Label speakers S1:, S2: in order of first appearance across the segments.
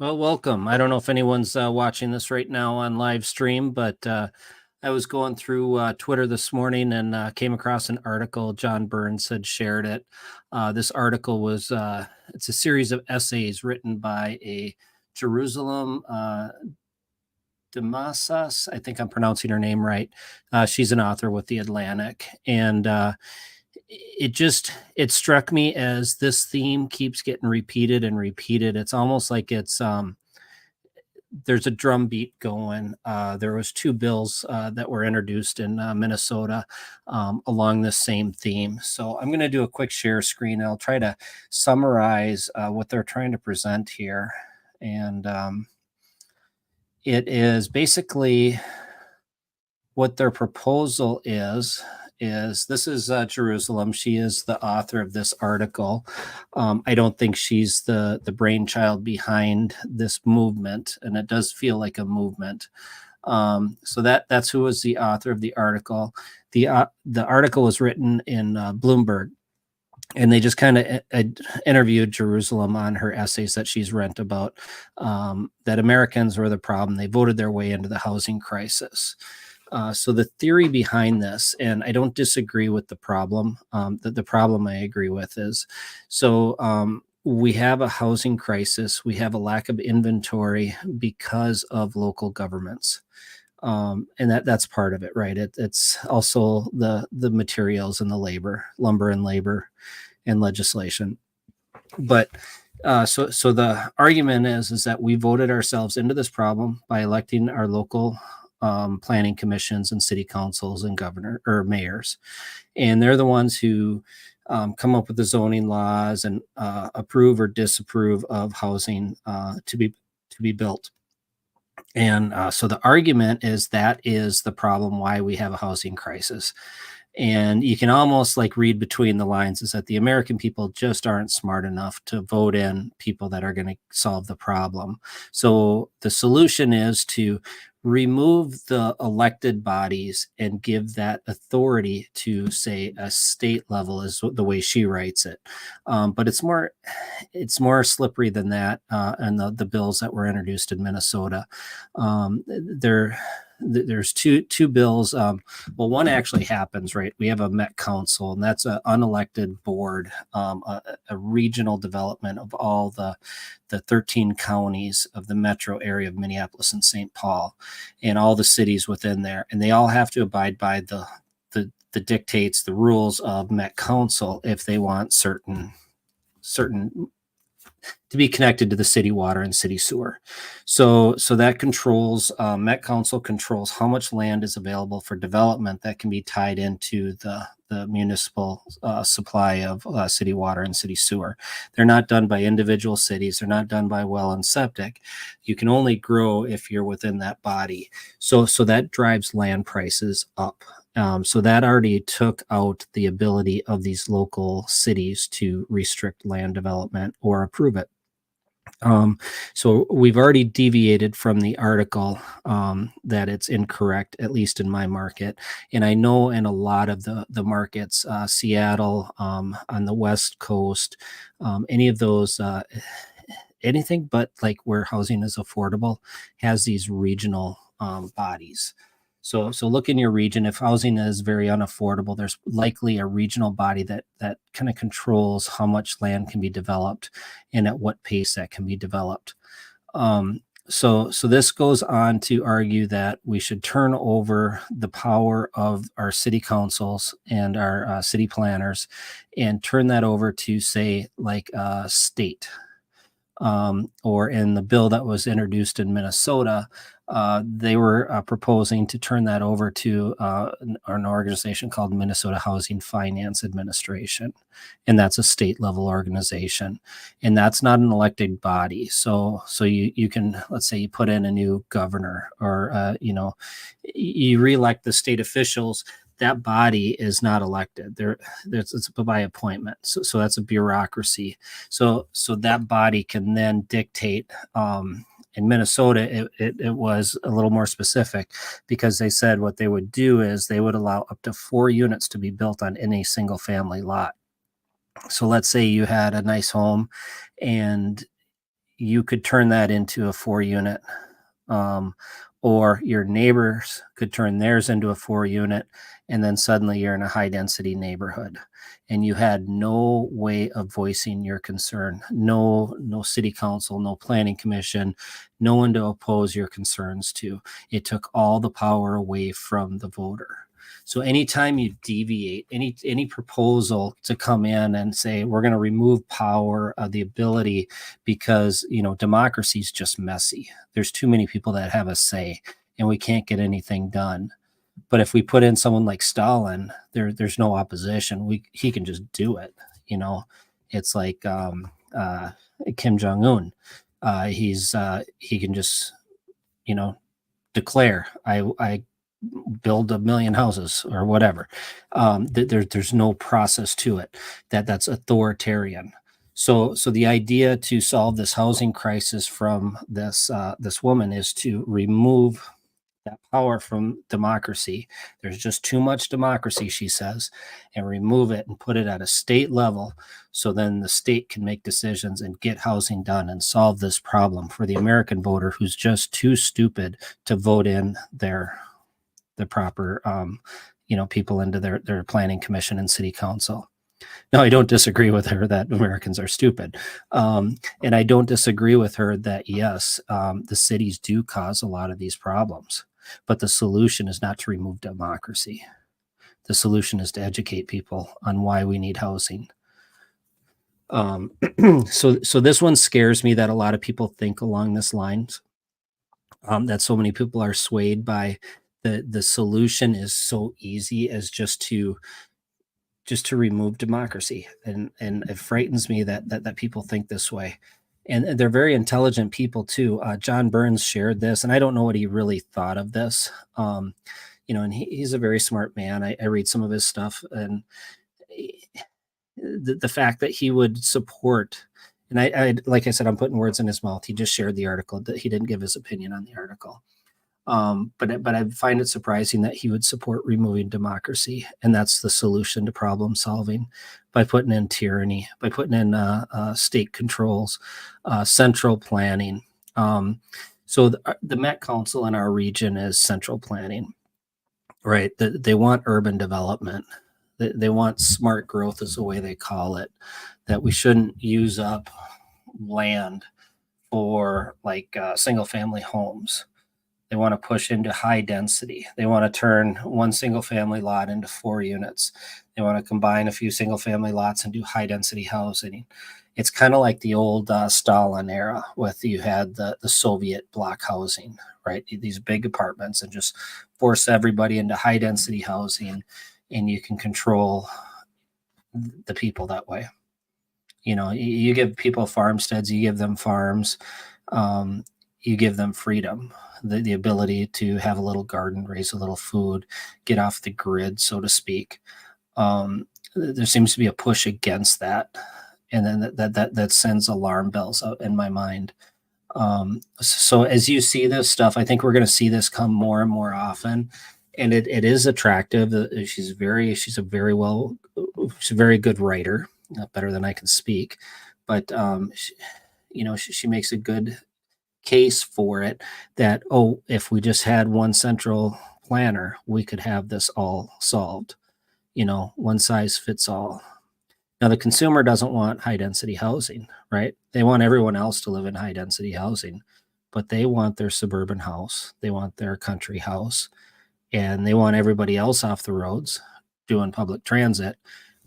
S1: Well, welcome. I don't know if anyone's watching this right now on live stream, but I was going through Twitter this morning and came across an article. John Burns had shared it. This article was it's a series of essays written by a Jerusalem Damasas. I think I'm pronouncing her name right. She's an author with the Atlantic, and it struck me as this theme keeps getting repeated and repeated. It's almost like it's there's a drum beat going. There was two bills that were introduced in Minnesota along this same theme. So I'm going to do a quick share screen. I'll try to summarize what they're trying to present here. And it is basically what their proposal is this is Jerusalem. She is the author of this article. I don't think she's the brainchild behind this movement, and it does feel like a movement. So that's who was the author of the article. The article was written in Bloomberg, and they just kind of interviewed Jerusalem on her essays that she's written about that Americans were the problem. They voted their way into the housing crisis. So the theory behind this, and I don't disagree with the problem, the problem I agree with is, we have a housing crisis. We have a lack of inventory because of local governments. And that's part of it, right? It's also the materials and the lumber and labor and legislation. But so the argument is that we voted ourselves into this problem by electing our local planning commissions and city councils and governor or mayors, and they're the ones who come up with the zoning laws and approve or disapprove of housing to be built. And so the argument is that is the problem why we have a housing crisis. And you can almost like read between the lines is that the American people just aren't smart enough to vote in people that are going to solve the problem. So the solution is to remove the elected bodies and give that authority to, say, a state level, is the way she writes it. But it's more slippery than that. And the bills that were introduced in Minnesota, there's two bills. Well, one actually happens, right? We have a Met Council, and that's an unelected board, a regional development of all the 13 counties of the metro area of Minneapolis and St. Paul, and all the cities within there, and they all have to abide by the dictates, the rules of Met Council if they want certain to be connected to the city water and city sewer. So that controls, Met Council controls how much land is available for development that can be tied into the municipal supply of city water and city sewer. They're not done by individual cities. They're not done by well and septic. You can only grow if you're within that body. So that drives land prices up. So that already took out the ability of these local cities to restrict land development or approve it. So we've already deviated from the article that it's incorrect, at least in my market. And I know in a lot of the markets, Seattle, on the West Coast, any of those, anything but like where housing is affordable has these regional bodies. So look in your region. If housing is very unaffordable, there's likely a regional body that kind of controls how much land can be developed and at what pace that can be developed. So this goes on to argue that we should turn over the power of our city councils and our city planners and turn that over to, say, like a state. Or in the bill that was introduced in Minnesota, they were proposing to turn that over to an organization called Minnesota Housing Finance Administration, and that's a state level organization, and that's not an elected body. So you can, let's say you put in a new governor, or you reelect the state officials. That body is not elected. It's by appointment. So that's a bureaucracy. So that body can then dictate. In Minnesota, it was a little more specific, because they said what they would do is they would allow up to 4 units to be built on any single family lot. So let's say you had a nice home, and you could turn that into a 4 unit, um, or your neighbors could turn theirs into a 4 unit, and then suddenly you're in a high density neighborhood, and you had no way of voicing your concern. No city council, no planning commission, no one to oppose your concerns to. It took all the power away from the voter. So anytime you deviate, any proposal to come in and say we're going to remove power, the ability, because democracy is just messy. There's too many people that have a say, and we can't get anything done. But if we put in someone like Stalin, there's no opposition. He can just do it. It's like Kim Jong Un. He can just declare I build 1 million houses or whatever. There's no process to it. That's authoritarian. So the idea to solve this housing crisis from this woman is to remove that power from democracy. There's just too much democracy, she says, and remove it and put it at a state level, so then the state can make decisions and get housing done and solve this problem for the American voter, who's just too stupid to vote in the proper people into their planning commission and city council. Now, I don't disagree with her that Americans are stupid. And I don't disagree with her that, yes, the cities do cause a lot of these problems. But the solution is not to remove democracy. The solution is to educate people on why we need housing. So this one scares me, that a lot of people think along this lines, that so many people are swayed by the solution is so easy as just to remove democracy. And it frightens me that people think this way. And they're very intelligent people too. John Burns shared this, and I don't know what he really thought of this. And he's a very smart man. I read some of his stuff, and the fact that he would support, and I like I said, I'm putting words in his mouth. He just shared the article, that he didn't give his opinion on the article. But I find it surprising that he would support removing democracy, and that's the solution to problem solving, by putting in tyranny, by putting in state controls, central planning. So the Met Council in our region is central planning, right? They want urban development. They want smart growth, is the way they call it, that we shouldn't use up land for like single family homes. They want to push into high density. They want to turn one single family lot into 4 units. They want to combine a few single family lots and do high density housing. It's kind of like the old Stalin era, with you had the Soviet block housing, right? These big apartments, and just force everybody into high density housing, and you can control the people that way. You give people farmsteads, you give them farms, you give them freedom. The ability to have a little garden, raise a little food, get off the grid, so to speak. There seems to be a push against that, and then that sends alarm bells out in my mind. So as you see this stuff, I think we're going to see this come more and more often, and it is attractive. She's a very good writer, better than I can speak, but she makes a good case for it, that if we just had one central planner, we could have this all solved. One size fits all. Now, the consumer doesn't want high density housing, right? They want everyone else to live in high density housing, but they want their suburban house, they want their country house, and they want everybody else off the roads doing public transit,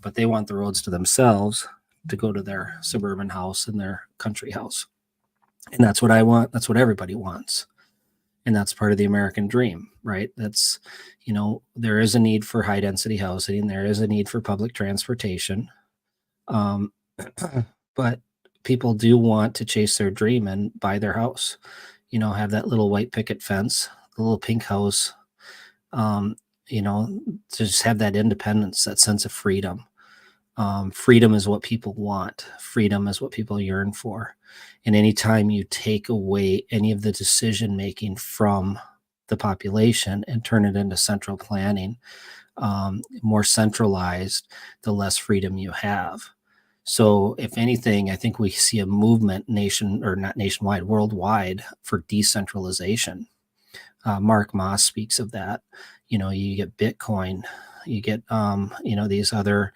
S1: but they want the roads to themselves to go to their suburban house and their country house. And that's what I want. That's what everybody wants. And that's part of the American dream, right? That's, there is a need for high density housing. There is a need for public transportation. But people do want to chase their dream and buy their house, have that little white picket fence, the little pink house, to just have that independence, that sense of freedom. Freedom is what people want. Freedom is what people yearn for. And anytime you take away any of the decision making from the population and turn it into central planning, more centralized, the less freedom you have. So if anything, I think we see a movement not nationwide, worldwide, for decentralization. Mark Moss speaks of that. You get Bitcoin, you get these other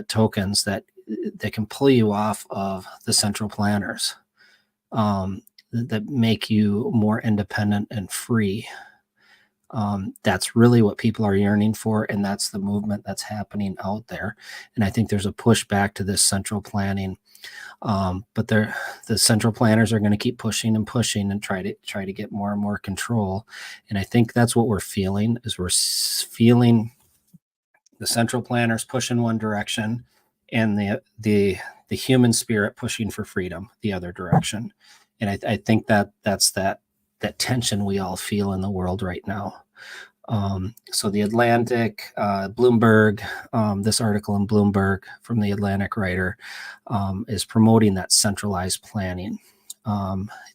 S1: tokens that can pull you off of the central planners, that make you more independent and free. That's really what people are yearning for, and that's the movement that's happening out there. And I think there's a push back to this central planning. But the central planners are going to keep pushing and pushing and try to get more and more control. And I think that's what we're feeling, is we're feeling the central planners push in one direction, and the human spirit pushing for freedom the other direction. And I think that's that tension we all feel in the world right now. So the Atlantic, Bloomberg, this article in Bloomberg from the Atlantic writer, is promoting that centralized planning,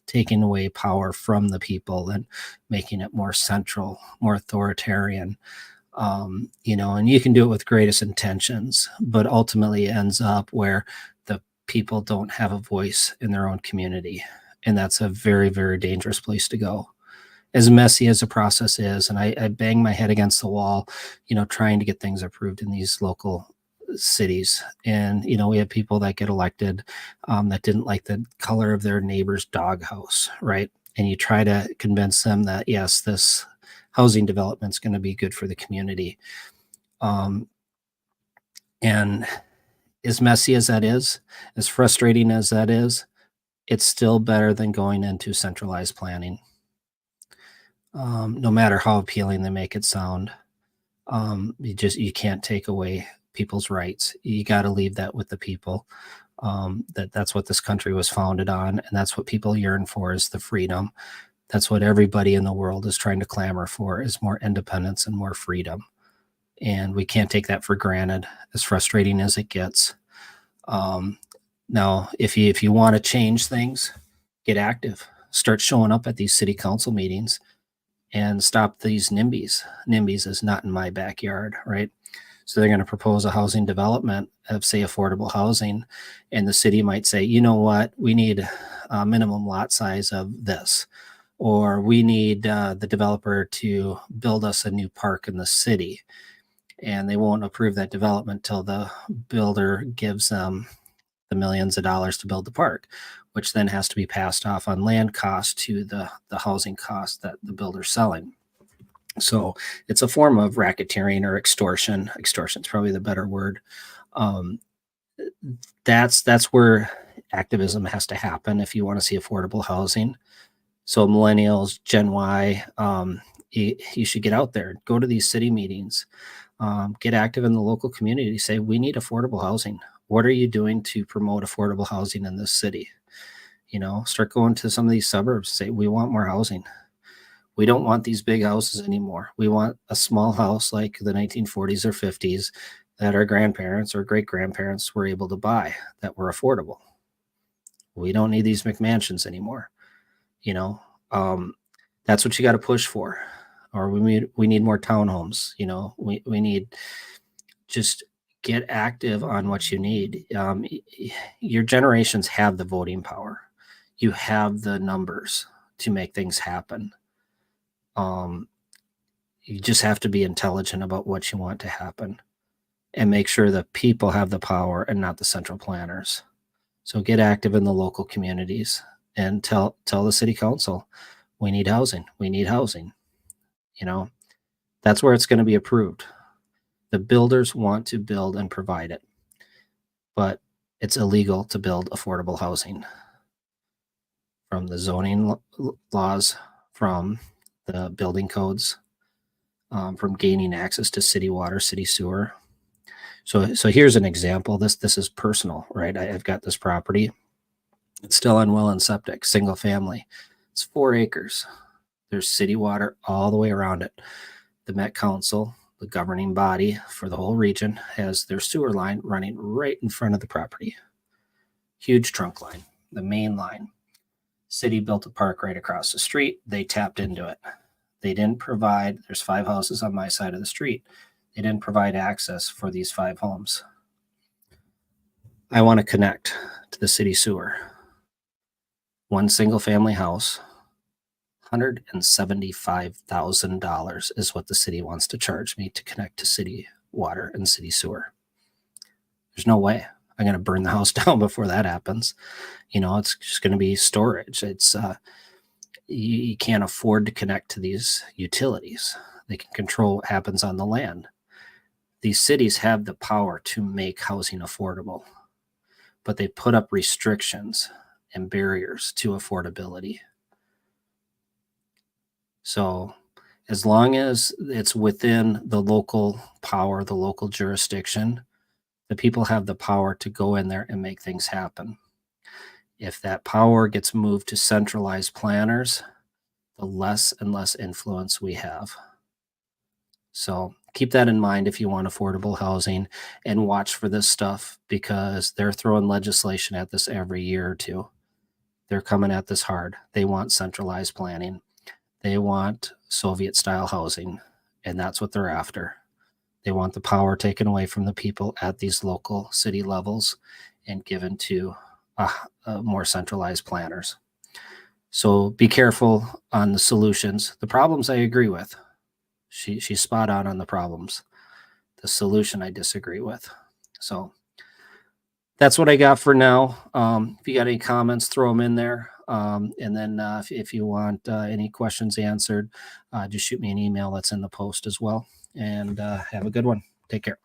S1: taking away power from the people and making it more central, more authoritarian. And you can do it with greatest intentions, but ultimately it ends up where the people don't have a voice in their own community. And that's a very, very dangerous place to go, as messy as the process is. And I bang my head against the wall, trying to get things approved in these local cities. And, we have people that get elected that didn't like the color of their neighbor's doghouse, right? And you try to convince them that, yes, this housing development is going to be good for the community. And as messy as that is, as frustrating as that is, it's still better than going into centralized planning. No matter how appealing they make it sound, you can't take away people's rights. You got to leave that with the people. That's what this country was founded on, and that's what people yearn for, is the freedom. That's what everybody in the world is trying to clamor for, is more independence and more freedom. And we can't take that for granted, as frustrating as it gets. Now, if you want to change things, get active. Start showing up at these city council meetings and stop these NIMBYs. NIMBYs is not in my backyard, right? So they're going to propose a housing development of, say, affordable housing, and the city might say, you know what, we need a minimum lot size of this, or we need the developer to build us a new park in the city. And they won't approve that development till the builder gives them the millions of dollars to build the park, which then has to be passed off on land cost to the housing cost that the builder's selling. So it's a form of racketeering or extortion. Extortion is probably the better word. That's where activism has to happen if you want to see affordable housing. So millennials, Gen Y, you should get out there, go to these city meetings, get active in the local community. Say, we need affordable housing. What are you doing to promote affordable housing in this city? Start going to some of these suburbs. Say, we want more housing. We don't want these big houses anymore. We want a small house like the 1940s or 50s that our grandparents or great grandparents were able to buy, that were affordable. We don't need these McMansions anymore. That's what you got to push for. Or we need more townhomes. We need, just get active on what you need. Your generations have the voting power. You have the numbers to make things happen. You just have to be intelligent about what you want to happen, and make sure that people have the power and not the central planners. So get active in the local communities and tell the city council, we need housing. We need housing. That's where it's going to be approved. The builders want to build and provide it, but it's illegal to build affordable housing. From the zoning laws, from the building codes, from gaining access to city water, city sewer. So here's an example. This is personal, right? I've got this property. It's still on well and septic, single family. It's 4 acres. There's city water all the way around it. The Met Council, the governing body for the whole region, has their sewer line running right in front of the property. Huge trunk line, the main line. City built a park right across the street. They tapped into it. They didn't provide, there's 5 houses on my side of the street. They didn't provide access for these 5 homes. I want to connect to the city sewer. One single family house, $175,000 is what the city wants to charge me to connect to city water and city sewer. There's no way. I'm going to burn the house down before that happens. It's just going to be storage. It's you can't afford to connect to these utilities. They can control what happens on the land. These cities have the power to make housing affordable, but they put up restrictions and barriers to affordability. So as long as it's within the local power, the local jurisdiction, the people have the power to go in there and make things happen. If that power gets moved to centralized planners, the less and less influence we have. So keep that in mind if you want affordable housing, and watch for this stuff, because they're throwing legislation at this every year or two. They're coming at this hard. They want centralized planning. They want Soviet style housing, and that's what they're after. They want the power taken away from the people at these local city levels and given to more centralized planners. So be careful on the solutions. The problems I agree with. She's spot on the problems. The solution I disagree with. So that's what I got for now. If you got any comments, throw them in there. And then if you want any questions answered, just shoot me an email that's in the post as well. And have a good one. Take care.